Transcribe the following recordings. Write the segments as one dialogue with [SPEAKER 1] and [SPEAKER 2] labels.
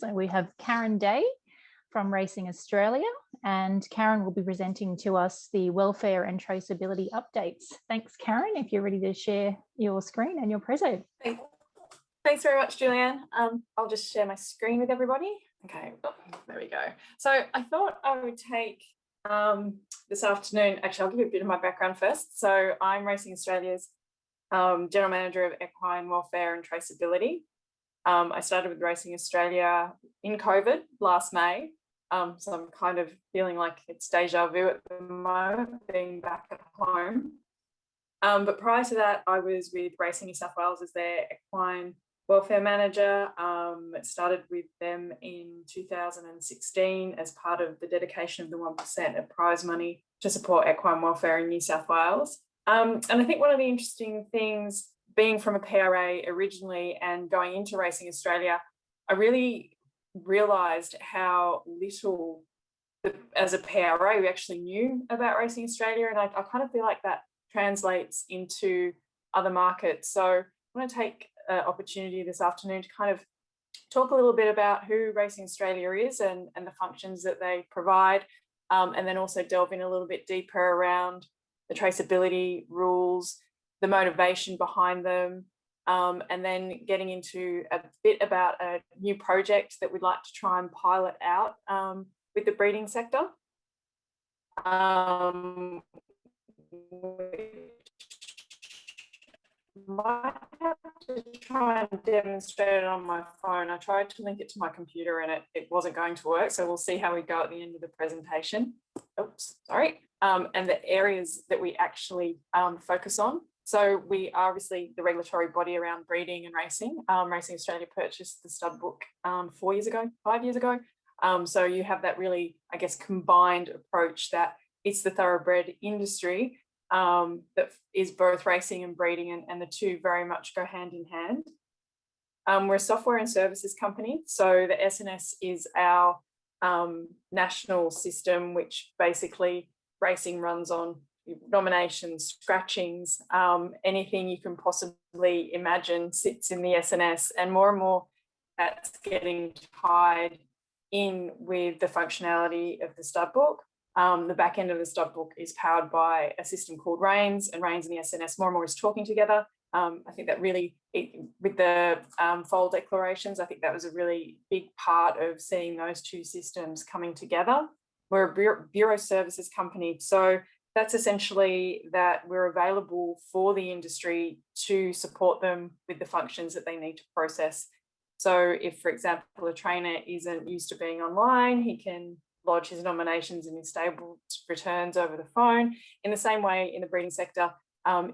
[SPEAKER 1] So we have Karen Day from Racing Australia, and Karen will be presenting to us the welfare and traceability updates. Thanks, Karen, if you're ready to share your screen and your preso.
[SPEAKER 2] Thanks very much, Julianne. I'll just share my screen with everybody. Okay, there we go. So I thought I would take this afternoon, actually I'll give you a bit of my background first. So I'm Racing Australia's General Manager of Equine Welfare and Traceability. I started with Racing Australia in COVID last May. So I'm kind of feeling like it's deja vu at the moment, being back at home. But prior to that, I was with Racing New South Wales as their equine welfare manager. Started with them in 2016 as part of the dedication of the 1% of prize money to support equine welfare in New South Wales. And I think one of the interesting things, being from a PRA originally and going into Racing Australia, I really realised how little, as a PRA, we actually knew about Racing Australia. And I kind of feel like that translates into other markets. So I want to take an opportunity this afternoon to kind of talk a little bit about who Racing Australia is and the functions that they provide, and then also delve in a little bit deeper around the traceability rules, the motivation behind them, and then getting into a bit about a new project that we'd like to try and pilot out with the breeding sector. Might have to try and demonstrate it on my phone. I tried to link it to my computer and it wasn't going to work. So we'll see how we go at the end of the presentation. Oops, sorry. And the areas that we actually focus on. So we are obviously the regulatory body around breeding and racing. Racing Australia purchased the stud book 5 years ago. So you have that really, I guess, combined approach that it's the thoroughbred industry that is both racing and breeding, and the two very much go hand in hand. We're a software and services company. So the SNS is our national system, which basically racing runs on: nominations, scratchings, anything you can possibly imagine sits in the SNS, and more that's getting tied in with the functionality of the stud book. The back end of the stud book is powered by a system called Reins, and Reins and the SNS more and more is talking together. I think that really, with the foal declarations, I think that was a really big part of seeing those two systems coming together. We're a bureau services company, so that's essentially that we're available for the industry to support them with the functions that they need to process. So if, for example, a trainer isn't used to being online, he can lodge his nominations and his stable returns over the phone. In the same way, in the breeding sector,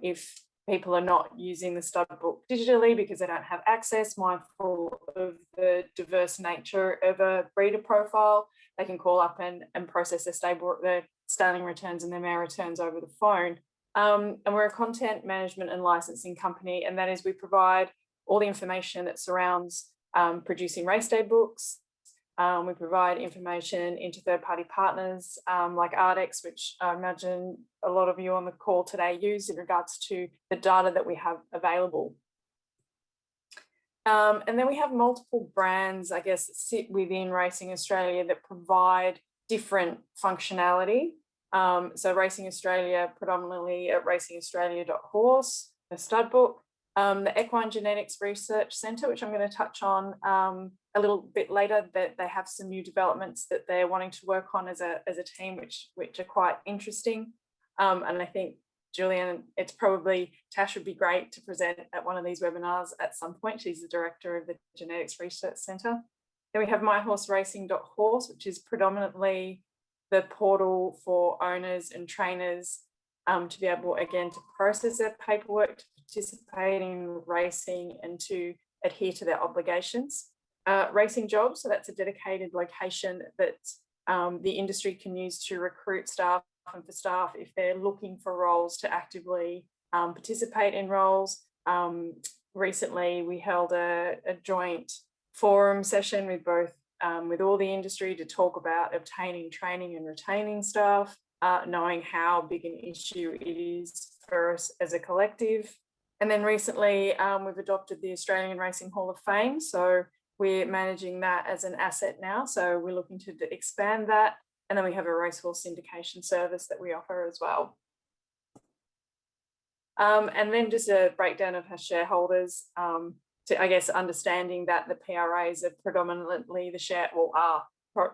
[SPEAKER 2] if people are not using the stud book digitally because they don't have access, mindful of the diverse nature of a breeder profile, they can call up and process their stallion returns and their mare returns over the phone. And we're a content management and licensing company, and that is we provide all the information that surrounds producing race day books. We provide information into third-party partners like Ardex, which I imagine a lot of you on the call today use in regards to the data that we have available. And then we have multiple brands, I guess, that sit within Racing Australia that provide different functionality. So Racing Australia, predominantly at racingaustralia.horse, the stud book, the Equine Genetics Research Centre, which I'm going to touch on a little bit later, that they have some new developments that they're wanting to work on as a team, which are quite interesting. And I think, Julian, it's probably, Tash would be great to present at one of these webinars at some point. She's the director of the Genetics Research Centre. Then we have myhorseracing.horse, which is predominantly the portal for owners and trainers to be able, again, to process their paperwork, to participate in racing and to adhere to their obligations. Racing Jobs, so that's a dedicated location that the industry can use to recruit staff and for staff if they're looking for roles to actively participate in roles. Recently, we held a joint forum session with with all the industry to talk about obtaining training and retaining staff, knowing how big an issue it is for us as a collective. And then recently, we've adopted the Australian Racing Hall of Fame. So we're managing that as an asset now. So we're looking to expand that. And then we have a racehorse syndication service that we offer as well. And then just a breakdown of our shareholders, to, I guess, understanding that the PRAs are predominantly are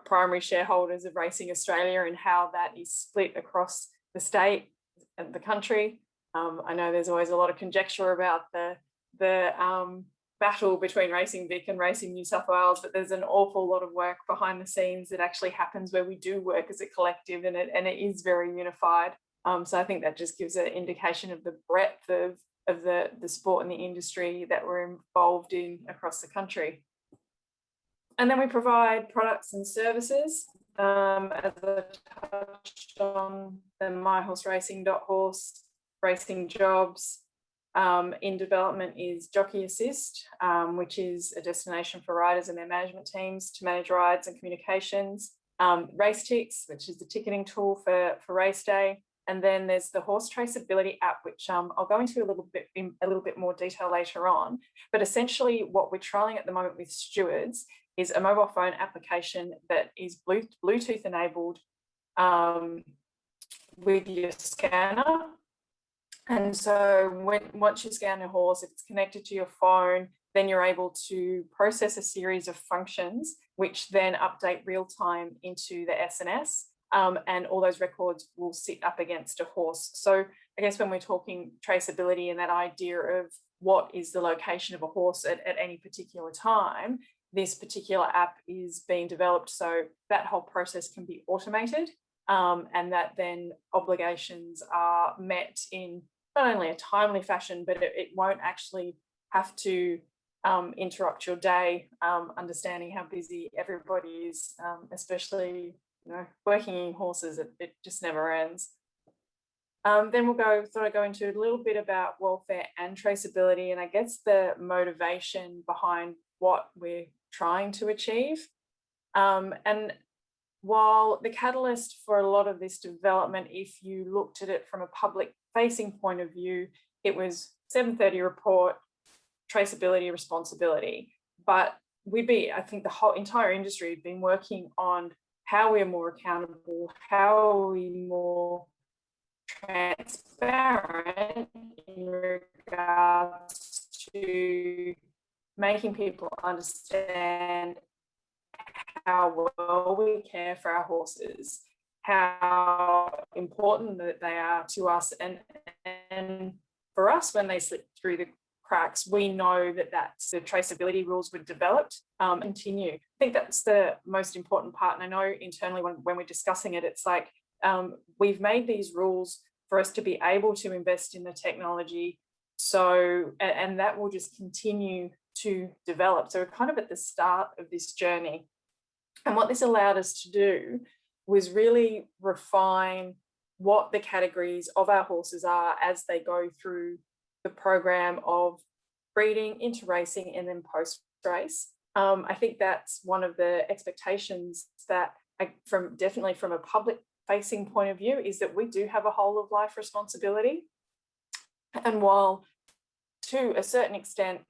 [SPEAKER 2] primary shareholders of Racing Australia, and how that is split across the state and the country. I know there's always a lot of conjecture about the battle between Racing Vic and Racing New South Wales, but there's an awful lot of work behind the scenes that actually happens where we do work as a collective, and it is very unified. So I think that just gives an indication of the breadth of the sport and the industry that we're involved in across the country. And then we provide products and services. As I touched on, the myhorseracing.horse, racing jobs. In development is Jockey Assist, which is a destination for riders and their management teams to manage rides and communications. Race Ticks, which is the ticketing tool for race day. And then there's the Horse Traceability app, which I'll go into in a little bit more detail later on. But essentially what we're trialing at the moment with stewards is a mobile phone application that is Bluetooth enabled with your scanner. And so once you scan a horse, if it's connected to your phone, then you're able to process a series of functions, which then update real time into the SNS. And all those records will sit up against a horse. So I guess when we're talking traceability and that idea of what is the location of a horse at any particular time, this particular app is being developed so that whole process can be automated, and that then obligations are met in not only a timely fashion, but it won't actually have to interrupt your day, understanding how busy everybody is, especially working in horses, it just never ends. Then we'll go into a little bit about welfare and traceability, and I guess the motivation behind what we're trying to achieve. And while the catalyst for a lot of this development, if you looked at it from a public facing point of view, it was 730 report, traceability, responsibility. But I think the whole entire industry had been working on how we're more accountable, how are we more transparent in regards to making people understand how well we care for our horses, how important that they are to us, and for us, when they slip through the cracks, we know that the traceability rules were developed, continue. I think that's the most important part. And I know internally when we're discussing it, it's like we've made these rules for us to be able to invest in the technology. So, and that will just continue to develop. So we're kind of at the start of this journey. And what this allowed us to do was really refine what the categories of our horses are as they go through the program of breeding into racing and then post-race. I think that's one of the expectations that definitely from a public facing point of view is that we do have a whole of life responsibility. And while to a certain extent,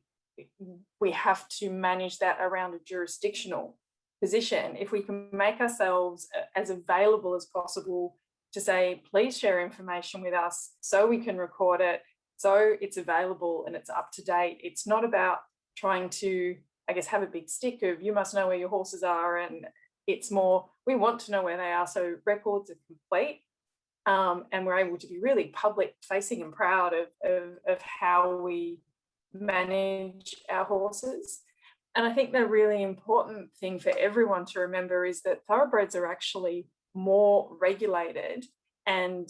[SPEAKER 2] we have to manage that around a jurisdictional position, if we can make ourselves as available as possible to say, please share information with us so we can record it, so it's available and it's up to date. It's not about trying to, I guess, have a big stick of you must know where your horses are, and it's more, we want to know where they are so records are complete, and we're able to be really public facing and proud of how we manage our horses. And I think the really important thing for everyone to remember is that thoroughbreds are actually more regulated and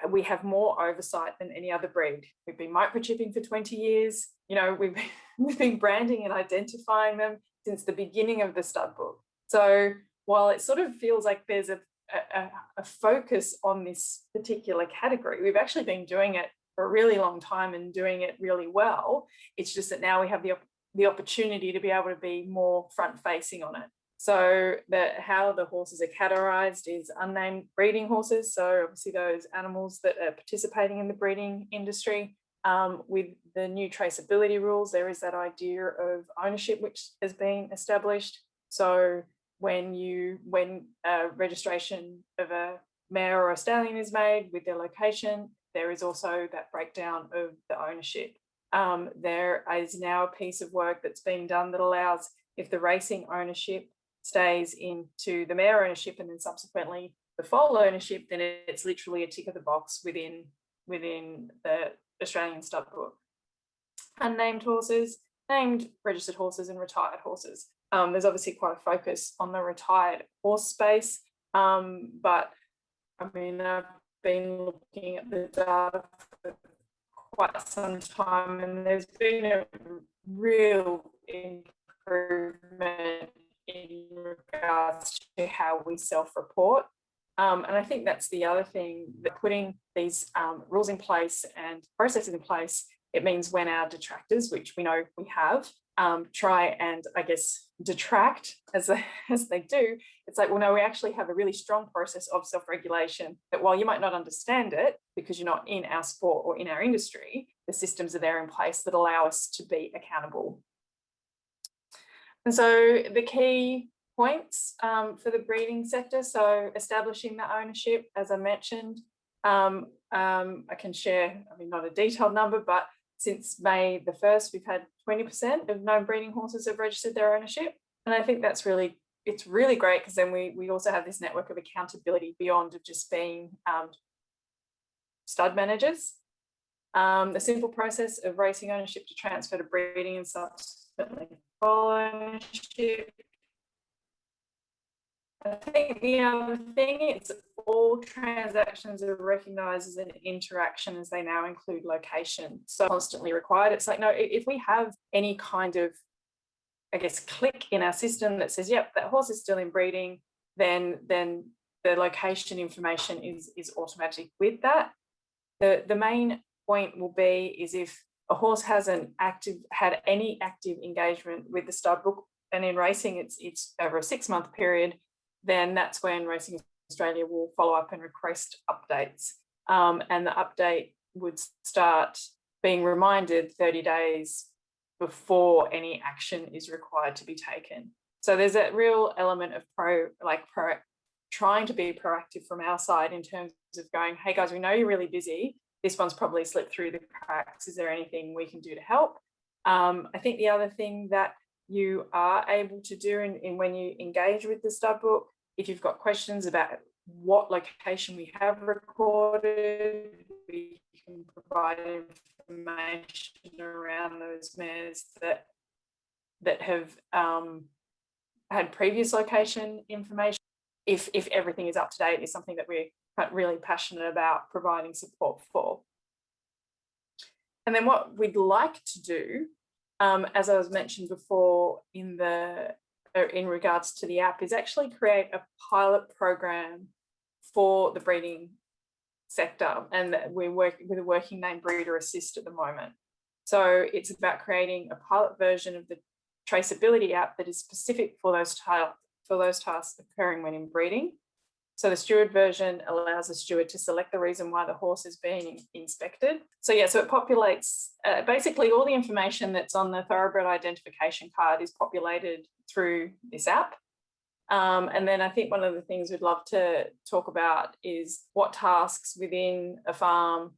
[SPEAKER 2] we have more oversight than any other breed. We've been microchipping for 20 years. We've been branding and identifying them since the beginning of the stud book. So while it sort of feels like there's a focus on this particular category, we've actually been doing it for a really long time and doing it really well. It's just that now we have the opportunity to be able to be more front facing on it. So how the horses are categorized is unnamed breeding horses. So obviously those animals that are participating in the breeding industry. With the new traceability rules, there is that idea of ownership which has been established. So when a registration of a mare or a stallion is made with their location, there is also that breakdown of the ownership. There is now a piece of work that's being done that allows, if the racing ownership stays into the mare ownership and then subsequently the foal ownership, then it's literally a tick of the box within the Australian stud book. Unnamed horses, named registered horses, and retired horses. There's obviously quite a focus on the retired horse space, but I mean, I've been looking at the data for quite some time, and there's been a real improvement in regards to how we self-report. And I think that's the other thing, that putting these rules in place and processes in place, it means when our detractors, which we know we have, try and, I guess, detract as they do, it's like, well, no, we actually have a really strong process of self-regulation that, while you might not understand it because you're not in our sport or in our industry, the systems are there in place that allow us to be accountable. And so the key points for the breeding sector, so establishing the ownership, as I mentioned, I can share, I mean, not a detailed number, but since May the 1st, we've had 20% of known breeding horses have registered their ownership. And I think that's really, it's really great, because then we also have this network of accountability beyond of just being stud managers. The simple process of racing ownership to transfer to breeding and subsequently foal ownership. I think the other thing is all transactions are recognised as an interaction, as they now include location. So constantly required. It's like, no, if we have any kind of, I guess, click in our system that says, yep, that horse is still in breeding, then the location information is automatic with that. The main point will be is if a horse hasn't had any active engagement with the stud book, and in racing it's over a 6-month period, then that's when Racing Australia will follow up and request updates. And the update would start being reminded 30 days before any action is required to be taken. So there's a real element of trying to be proactive from our side in terms of going, hey guys, we know you're really busy. This one's probably slipped through the cracks. Is there anything we can do to help? I think the other thing that you are able to do in when you engage with the stud book, if you've got questions about what location we have recorded, we can provide information around those mares that have had previous location information. If everything is up to date, is something that we're really passionate about providing support for. And then what we'd like to do, as I was mentioned before in regards to the app, is actually create a pilot program for the breeding sector, and we're working with a working name Breeder Assist at the moment. So it's about creating a pilot version of the traceability app that is specific for those tasks occurring when in breeding. So the steward version allows the steward to select the reason why the horse is being inspected. So yeah, so it populates basically all the information that's on the thoroughbred identification card is populated through this app. And then I think one of the things we'd love to talk about is what tasks within a farm,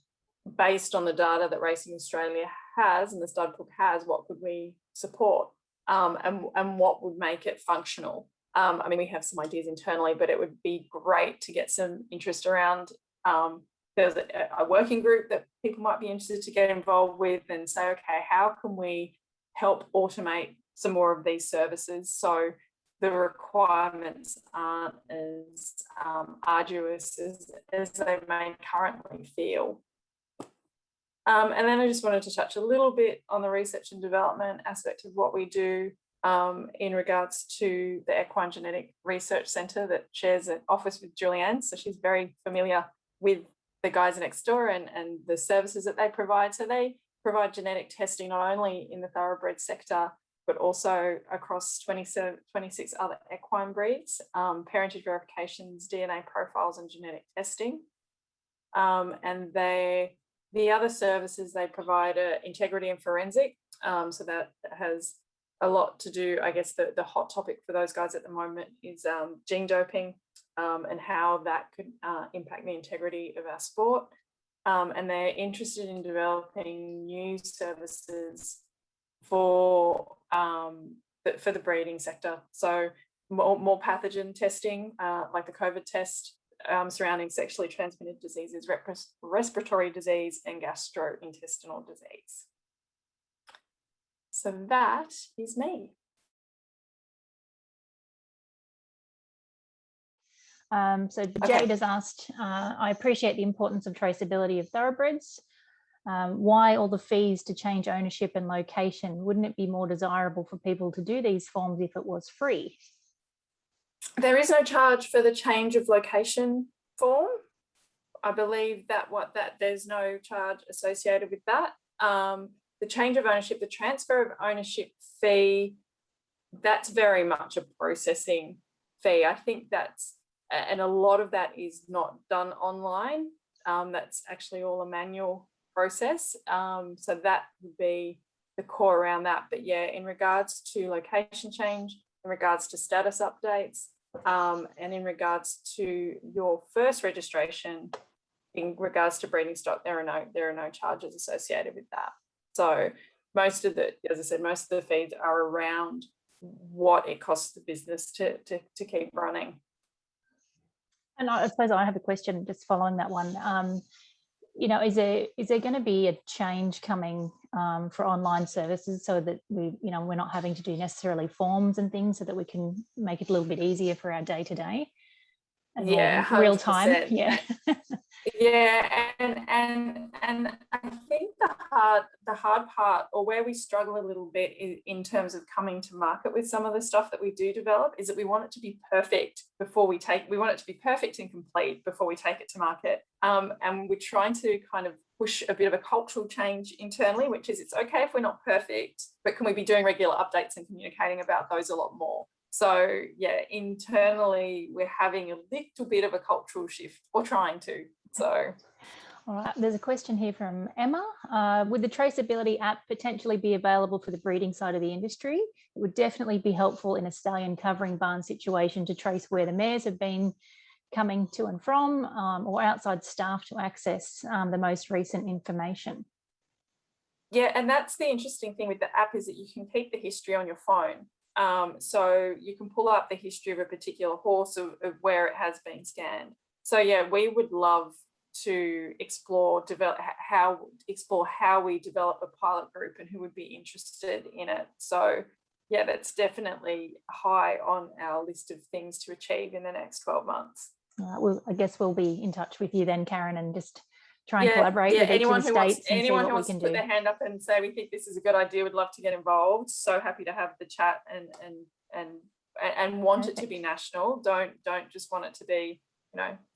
[SPEAKER 2] based on the data that Racing Australia has and the stud book has, what could we support and what would make it functional. I mean, we have some ideas internally, but it would be great to get some interest around. There's a working group that people might be interested to get involved with and say, okay, how can we help automate some more of these services so the requirements aren't as arduous as they may currently feel. And then I just wanted to touch a little bit on the research and development aspect of what we do in regards to the Equine Genetic Research Centre that shares an office with Julianne. So she's very familiar with the guys next door and the services that they provide. So they provide genetic testing not only in the thoroughbred sector, but also across 26 other equine breeds, parentage verifications, DNA profiles and genetic testing. And they The other services they provide are integrity and forensic. So that has a lot to do, I guess the hot topic for those guys at the moment is gene doping and how that could impact the integrity of our sport. And they're interested in developing new services for the breeding sector. So more pathogen testing, like the COVID test, surrounding sexually transmitted diseases, respiratory disease, and gastrointestinal disease. So that is me.
[SPEAKER 1] So Jade has asked, I appreciate the importance of traceability of thoroughbreds. Why all the fees to change ownership and location? Wouldn't it be more desirable for people to do these forms if it was free?
[SPEAKER 2] There is no charge for the change of location form. I believe that there's no charge associated with that. The change of ownership, the transfer of ownership fee, that's very much a processing fee. I think and a lot of that is not done online. That's actually all a manual process. So that would be the core around that. But yeah, in regards to location change, in regards to status updates, and in regards to your first registration, in regards to breeding stock, there are no charges associated with that. So most of the fees are around what it costs the business to keep running.
[SPEAKER 1] And I suppose I have a question just following that one. You know, is there going to be a change coming for online services so that we're not having to do necessarily forms and things, so that we can make it a little bit easier for our day to day and more real time? Yeah.
[SPEAKER 2] Yeah, and I think the hard part, or where we struggle a little bit in terms of coming to market with some of the stuff that we do develop, is that we want it to be perfect we want it to be perfect and complete before we take it to market. And we're trying to kind of push a bit of a cultural change internally, which is, it's okay if we're not perfect, but can we be doing regular updates and communicating about those a lot more? So yeah, internally we're having a little bit of a cultural shift, or trying to. So,
[SPEAKER 1] all right, there's a question here from Emma. Would the traceability app potentially be available for the breeding side of the industry? It would definitely be helpful in a stallion covering barn situation to trace where the mares have been coming to and from, or outside staff to access the most recent information.
[SPEAKER 2] Yeah, and that's the interesting thing with the app, is that you can keep the history on your phone. So you can pull up the history of a particular horse of where it has been scanned. So yeah, we would love to explore how we develop a pilot group and who would be interested in it. So yeah, that's definitely high on our list of things to achieve in the next 12 months.
[SPEAKER 1] Well, I guess we'll be in touch with you then, Karen, and just try and collaborate with each of the states and see what we can do.
[SPEAKER 2] Put their hand up and say, we think this is a good idea, would love to get involved. So happy to have the chat and want it to be national. Don't just want it to be,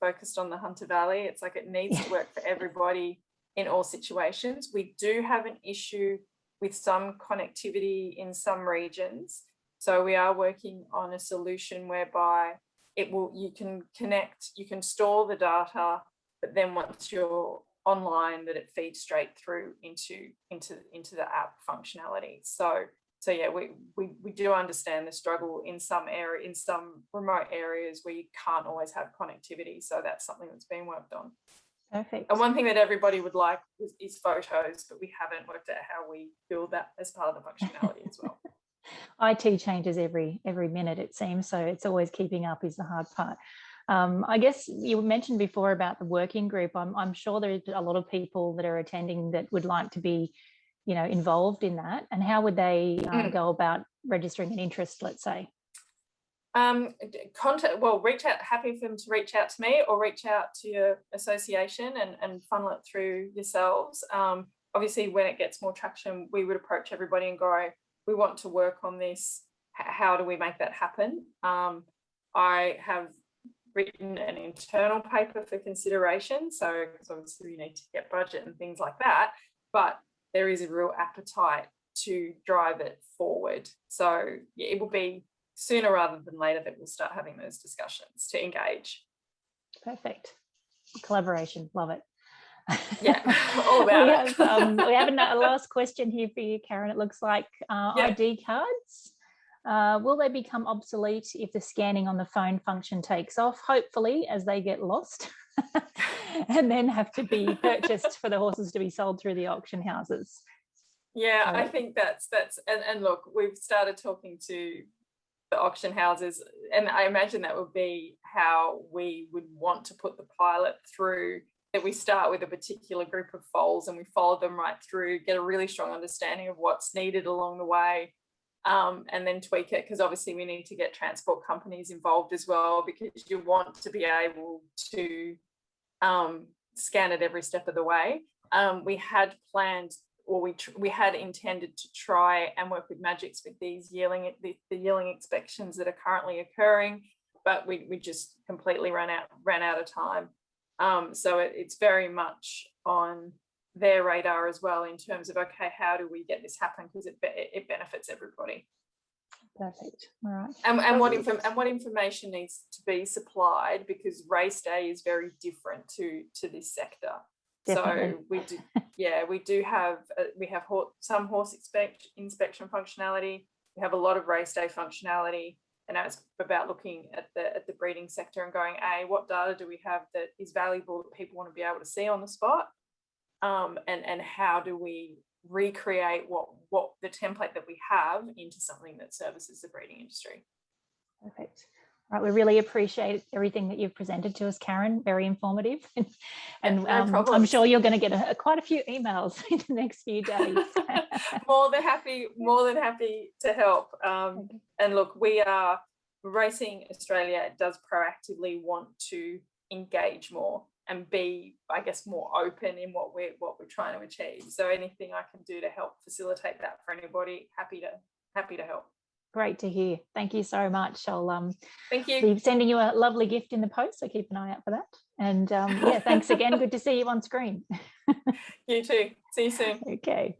[SPEAKER 2] focused on the Hunter Valley. It's like, it needs to work for everybody in all situations. We do have an issue with some connectivity in some regions. So we are working on a solution whereby you can connect, you can store the data, but then once you're online, that it feeds straight through into the app functionality. So yeah, we do understand the struggle in some remote areas where you can't always have connectivity. So that's something that's being worked on.
[SPEAKER 1] Perfect.
[SPEAKER 2] And one thing that everybody would like is photos, but we haven't worked out how we build that as part of the functionality as well.
[SPEAKER 1] IT changes every minute, it seems, so it's always keeping up is the hard part. I guess you mentioned before about the working group. I'm sure there's a lot of people that are attending that would like to be, involved in that. And how would they go about registering an interest, let's say?
[SPEAKER 2] Reach out. Happy for them to reach out to me, or reach out to your association and funnel it through yourselves. Obviously, when it gets more traction, we would approach everybody and go, we want to work on this. How do we make that happen? I have written an internal paper for consideration. So, because obviously we need to get budget and things like that, but there is a real appetite to drive it forward. So yeah, it will be sooner rather than later that we'll start having those discussions to engage.
[SPEAKER 1] Perfect. Collaboration, love it.
[SPEAKER 2] Yeah, all about it.
[SPEAKER 1] We have a last question here for you, Karen. It looks like ID cards. Will they become obsolete if the scanning on the phone function takes off? Hopefully, as they get lost and then have to be purchased for the horses to be sold through the auction houses.
[SPEAKER 2] Yeah, I think that's and look, we've started talking to the auction houses, and I imagine that would be how we would want to put the pilot through, that we start with a particular group of foals and we follow them right through, get a really strong understanding of what's needed along the way, and then tweak it, because obviously we need to get transport companies involved as well, because you want to be able to scan it every step of the way. We had planned, or we had intended to try and work with Magix with these yearling inspections that are currently occurring, but we just completely ran out of time. So it's very much on their radar as well, in terms of, okay, how do we get this happen, because it benefits everybody.
[SPEAKER 1] Perfect. All right.
[SPEAKER 2] And what information needs to be supplied, because race day is very different to this sector. Definitely. So we do, yeah, we have some horse inspection functionality. We have a lot of race day functionality, and that's about looking at the breeding sector and going, what data do we have that is valuable that people want to be able to see on the spot, and how do we recreate what the template that we have into something that services the breeding industry.
[SPEAKER 1] Perfect. Right, we really appreciate everything that you've presented to us, Karen. Very informative, and no I'm sure you're going to get quite a few emails in the next few days.
[SPEAKER 2] more than happy to help. Okay. And look, Racing Australia does proactively want to engage more and be, I guess, more open in what we're trying to achieve. So anything I can do to help facilitate that for anybody, happy to help.
[SPEAKER 1] Great to hear. Thank you so much. I'll
[SPEAKER 2] thank you.
[SPEAKER 1] be sending you a lovely gift in the post, so keep an eye out for that. And yeah, thanks again. Good to see you on screen.
[SPEAKER 2] You too. See you soon.
[SPEAKER 1] Okay.